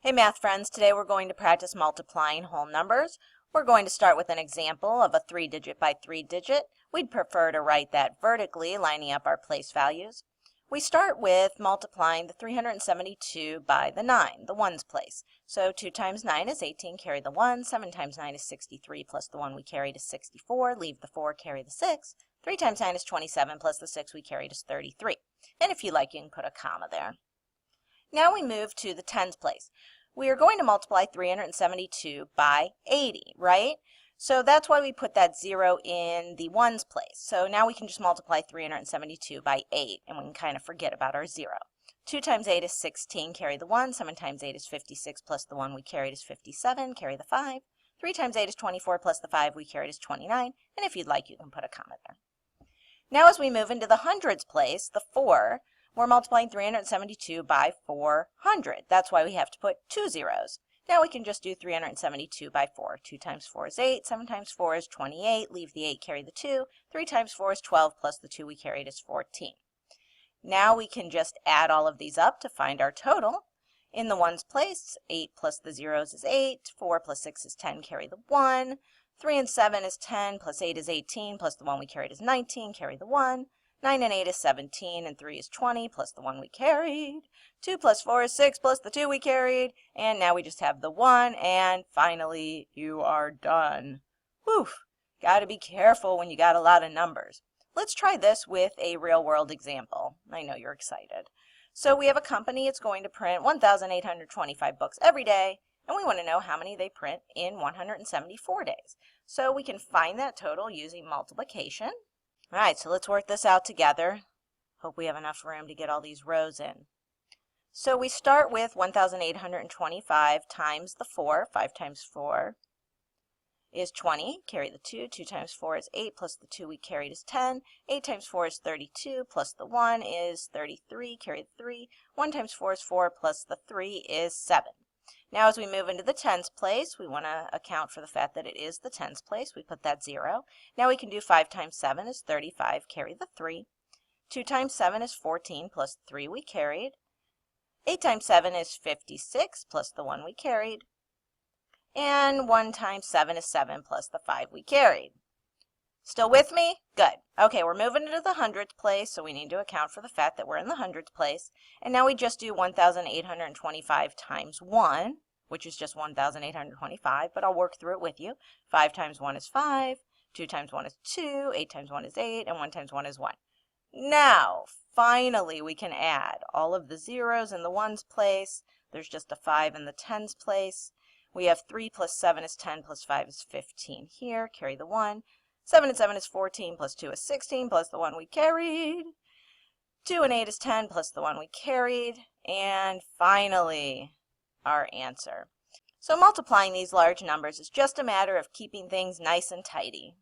Hey math friends, today we're going to practice multiplying whole numbers. We're going to start with an example of a 3-digit by 3-digit. We'd prefer to write that vertically, lining up our place values. We start with multiplying the 372 by the 9, the ones place. So 2 times 9 is 18, carry the 1. 7 times 9 is 63, plus the 1 we carried is 64. Leave the 4, carry the 6. 3 times 9 is 27, plus the 6 we carried is 33. And if you like, you can put a comma there. Now we move to the tens place. We are going to multiply 372 by 80, right? So that's why we put that 0 in the ones place. So now we can just multiply 372 by 8, and we can kind of forget about our 0. 2 times 8 is 16, carry the 1. 7 times 8 is 56, plus the 1 we carried is 57, carry the 5. 3 times 8 is 24, plus the 5 we carried is 29. And if you'd like, you can put a comma there. Now as we move into the hundreds place, the 4, we're multiplying 372 by 400. That's why we have to put 2 zeros. Now we can just do 372 by 4. 2 times 4 is 8. 7 times 4 is 28. Leave the 8, carry the 2. 3 times 4 is 12, plus the 2 we carried is 14. Now we can just add all of these up to find our total. In the ones place, 8 plus the zeros is 8. 4 plus 6 is 10, carry the 1. 3 and 7 is 10, plus 8 is 18, plus the 1 we carried is 19, carry the 1. 9 and 8 is 17, and 3 is 20, plus the 1 we carried. 2 plus 4 is 6, plus the 2 we carried. And now we just have the 1, and finally, you are done. Whew! Gotta be careful when you got a lot of numbers. Let's try this with a real-world example. I know you're excited. So we have a company. It's going to print 1,825 books every day, and we want to know how many they print in 174 days. So we can find that total using multiplication. All right, so let's work this out together. Hope we have enough room to get all these rows in. So we start with 1,825 times the 4. 5 times 4 is 20. Carry the 2. 2 times 4 is 8, plus the 2 we carried is 10. 8 times 4 is 32, plus the 1 is 33. Carry the 3. 1 times 4 is 4, plus the 3 is 7. Now as we move into the tens place, we want to account for the fact that it is the tens place. We put that 0. Now we can do 5 times 7 is 35, carry the 3. 2 times 7 is 14, plus 3 we carried. 8 times 7 is 56, plus the 1 we carried. And 1 times 7 is 7, plus the 5 we carried. Still with me? Good. Okay, we're moving into the hundredths place, so we need to account for the fact that we're in the hundredths place. And now we just do 1,825 times 1, which is just 1,825, but I'll work through it with you. 5 times 1 is 5, 2 times 1 is 2, 8 times 1 is 8, and 1 times 1 is 1. Now, finally, we can add all of the zeros in the ones place. There's just a 5 in the tens place. We have 3 plus 7 is 10, plus 5 is 15 here. Carry the 1. 7 and 7 is 14, plus 2 is 16, plus the 1 we carried. 2 and 8 is 10, plus the 1 we carried. And finally, our answer. So multiplying these large numbers is just a matter of keeping things nice and tidy.